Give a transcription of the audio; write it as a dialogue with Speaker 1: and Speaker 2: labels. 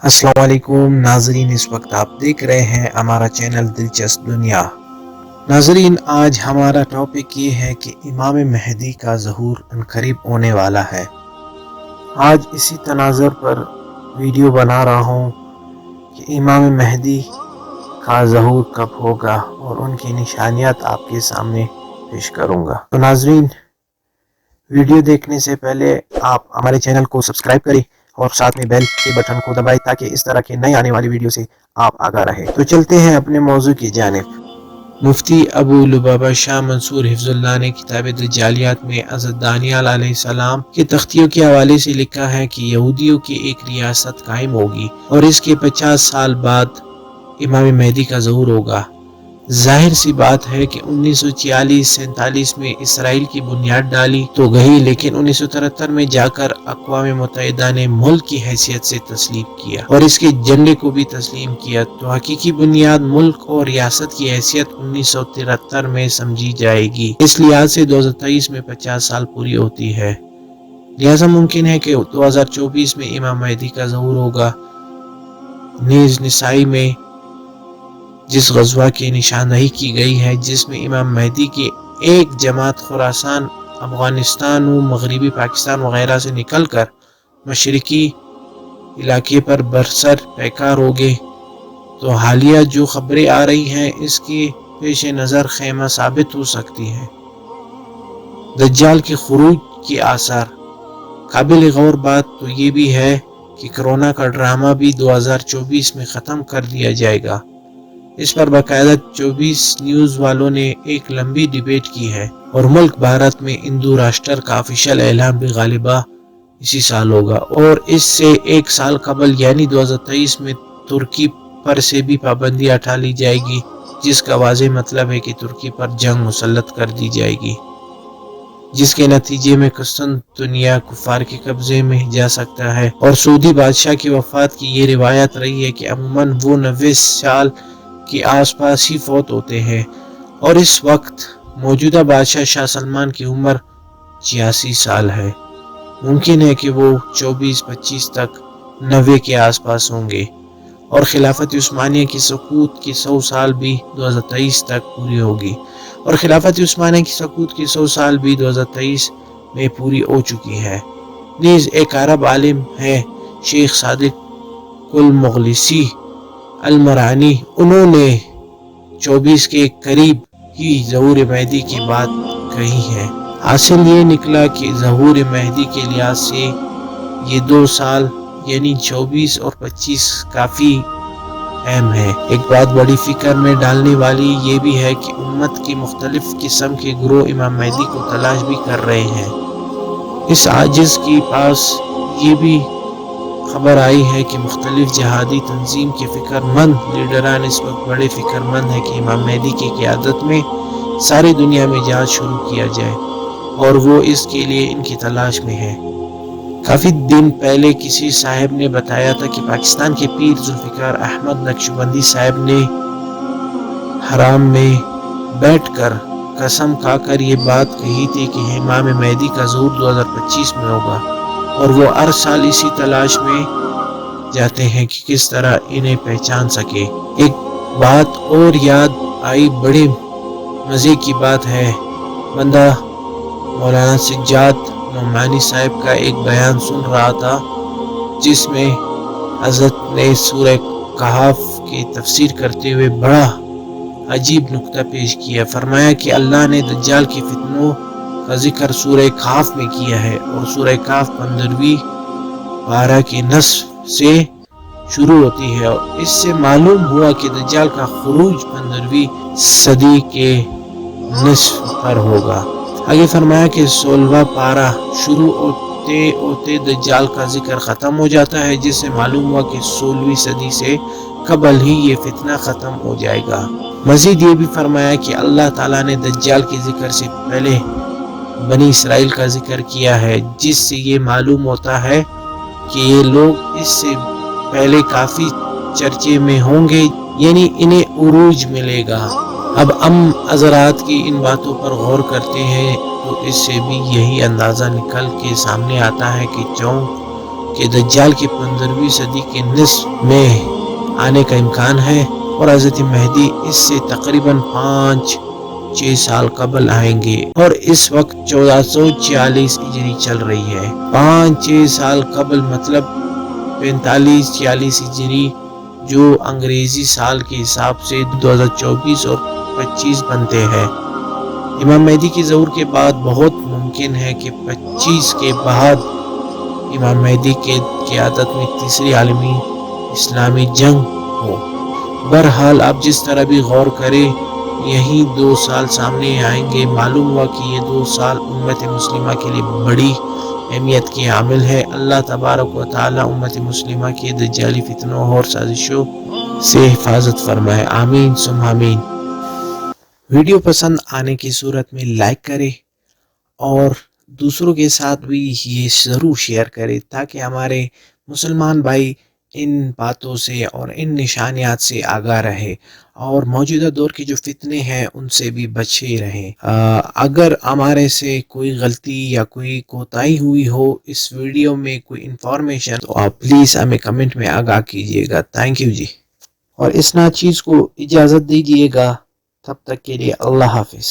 Speaker 1: अस्सलाम वालेकुम नाजरीन, इस वक्त आप देख रहे हैं हमारा चैनल दिलचस्प दुनिया। नाजरीन, आज हमारा टॉपिक ये है कि इमाम मेहदी का ज़हूर अनकरीब होने वाला है। आज इसी तनाज़ुर पर वीडियो बना रहा हूँ कि इमाम मेहदी का ज़हूर कब होगा और उनकी निशानियात आपके सामने पेश करूँगा। तो नाजरीन, वीडियो देखने से पहले आप हमारे चैनल को सब्सक्राइब करें और साथ में बेल के बटन को दबाएं ताकि इस तरह के नए आने वाली वीडियो से आप आगाह रहे। तो चलते हैं अपने मौजू की जानिब। मुफ्ती अबू लुबाबा शाह मंसूर हिफ्जुल्लाह ने किताब दज्जालियात में हज़रत दानियल अलैहिस्सलाम के तख्तियों के हवाले से लिखा है कि यहूदियों की एक रियासत कायम होगी और इसके 50 साल बाद इमाम मेहदी का ज़हूर होगा। जाहिर सी बात है कि 1946-47 में इसराइल की बुनियाद डाली तो गई, लेकिन 1973 में जाकर अक़वाम मुत्तहिदा ने मुल्क की हैसियत से तस्लीम किया और इसके झंडे को भी तस्लीम किया। तो हकीकी बुनियाद मुल्क और रियासत की हैसियत 1973 में समझी जाएगी। इस लिहाज से 2023 में 50 साल पूरी होती है। लिहाजा मुमकिन है कि 2024 में इमाम मेहदी का ज़हूर होगा। नीज़ निसाई में जिस गज़वा की निशानदही की गई है, जिसमें इमाम मेहदी की एक जमात खुरासान, अफगानिस्तान व मगरबी पाकिस्तान वगैरह से निकलकर मशरिकी इलाके पर बरसर पैकार हो गए, तो हालिया जो खबरें आ रही हैं इसकी पेश नज़र खेमा साबित हो सकती है। दज्जाल के खुरूज के आसार। काबिल गौर बात तो ये भी है कि कोरोना का ड्रामा भी 2024 में ख़त्म कर दिया जाएगा। इस पर बाकायदा 24 न्यूज़ वालों ने एक लंबी डिबेट की है और मुल्क भारत में हिंदू राष्ट्र का ऑफिशियल ऐलान भी गालिबा इसी साल होगा और इससे एक साल कबल यानी 2023 में तुर्की पर से भी पाबंदी हटा ली जाएगी, जिसका वाज़ेह मतलब है कि तुर्की पर जंग मुसल्लत कर दी जाएगी, जिसके नतीजे में कुस्तुनतुनिया कुफार के कब्जे में जा सकता है। और सऊदी बादशाह की वफात की ये रिवायत रही है कि अमूमन वो 90 साल के आसपास ही फौत होते हैं और इस वक्त मौजूदा बादशाह शाह सलमान की उम्र 86 साल है। मुमकिन है कि वो 24-25 तक 90 के आसपास होंगे और खिलाफत उस्मानिया की सकूत की 100 साल भी 2023 तक पूरी होगी और खिलाफत उस्मानिया की सकूत की 100 साल भी 2023 में पूरी हो चुकी है। नीज़ एक अरब आलिम है, शेख सादिक उल मुगलिसी अल-मरानी, उन्होंने 24 के करीब ही ज़हूर मेहदी की बात कही है। हासिल ये निकला कि ज़हूर मेहदी के लिहाज से ये 2 साल यानी 24 और 25 काफ़ी अहम है। एक बात बड़ी फिक्र में डालने वाली ये भी है कि उम्मत की मुख्तलिफ किस्म के ग्रोह इमाम मेहदी को तलाश भी कर रहे हैं। इस आजिज़ के पास ये भी खबर आई है कि मुख्तलिफ जहादी तंजीम के फिक्रमंद लीडरान इस वक्त बड़े फिक्रमंद है कि इमाम मेहदी की क़यादत में सारी दुनिया में जहाज शुरू किया जाए और वो इसके लिए इनकी तलाश में है। काफ़ी दिन पहले किसी साहब ने बताया था कि पाकिस्तान के पीर जुल्फ़िकार अहमद नक्शबंदी साहब ने हराम में बैठकर कसम खाकर ये बात कही थी कि इमाम मेहदी का ज़हूर 2025 में होगा और वो हर साल इसी तलाश में जाते हैं कि किस तरह इन्हें पहचान सके। एक बात और याद आई, बड़े मज़े की बात है, बंदा मौलाना सज्जाद नोमानी साहब का एक बयान सुन रहा था जिसमें हज़रत ने सूरह कहफ की तफसीर करते हुए बड़ा अजीब नुक्ता पेश किया। फरमाया कि अल्लाह ने दज्जाल के फितनों का जिक्र सूरह कहफ में किया है और सूरह कहफ 15वीं पारा के नस्फ से शुरू होती है और इससे मालूम हुआ कि दज्जाल का खुरूज 15वीं सदी के नस्फ पर होगा। आगे फरमाया कि 16वां पारा शुरू होते होते दज्जाल का जिक्र ख़त्म हो जाता है, जिससे मालूम हुआ कि 16वीं सदी से कबल ही ये फितना ख़त्म हो जाएगा। मज़ीद ये भी फरमाया कि अल्लाह ताला ने दज्जाल के जिक्र से पहले बनी इसराइल का जिक्र किया है, जिससे ये मालूम होता है कि ये लोग इससे पहले काफ़ी चर्चे में होंगे, यानी इन्हें उरूज मिलेगा। अब हम हज़रात की इन बातों पर गौर करते हैं तो इससे भी यही अंदाज़ा निकल के सामने आता है कि کہ دجال کی 15ویں صدی کے نصف میں آنے کا امکان ہے اور حضرت مہدی اس سے تقریباً 5-6 سال قبل آئیں گے، اور اس وقت 1446 ہجری چل رہی ہے۔ 5-6 سال قبل مطلب 45-46 ہجری، جو انگریزی سال کے حساب سے 2024 اور 25 بنتے ہیں۔ امام مہدی کے ظہور کے بعد بہت ممکن ہے کہ 25 کے بعد امام مہدی کے قیادت میں تیسری عالمی اسلامی جنگ ہو۔ بہرحال آپ جس طرح بھی غور کریں، یہی 2 سال سامنے آئیں گے۔ معلوم ہوا کہ یہ 2 سال امت مسلمہ کے لیے بڑی اہمیت کی حامل ہے۔ اللہ تبارک و تعالی امت مسلمہ کے دجالی فتنوں اور سازشوں سے حفاظت فرمائے، آمین ثم آمین۔ ویڈیو پسند آنے کی صورت میں لائک کریں اور دوسروں کے ساتھ بھی یہ ضرور شیئر کریں تاکہ ہمارے مسلمان بھائی ان باتوں سے اور ان نشانیات سے آگاہ رہے اور موجودہ دور کے جو فتنے ہیں ان سے بھی بچے رہیں۔ اگر ہمارے سے کوئی غلطی یا کوئی کوتاہی ہوئی ہو اس ویڈیو میں، کوئی انفارمیشن، تو آپ پلیز ہمیں کمنٹ میں آگاہ کیجیے گا۔ تھینک یو جی، اور اس ناچیز کو اجازت دیجیے گا۔ تب تک کے لیے اللہ حافظ۔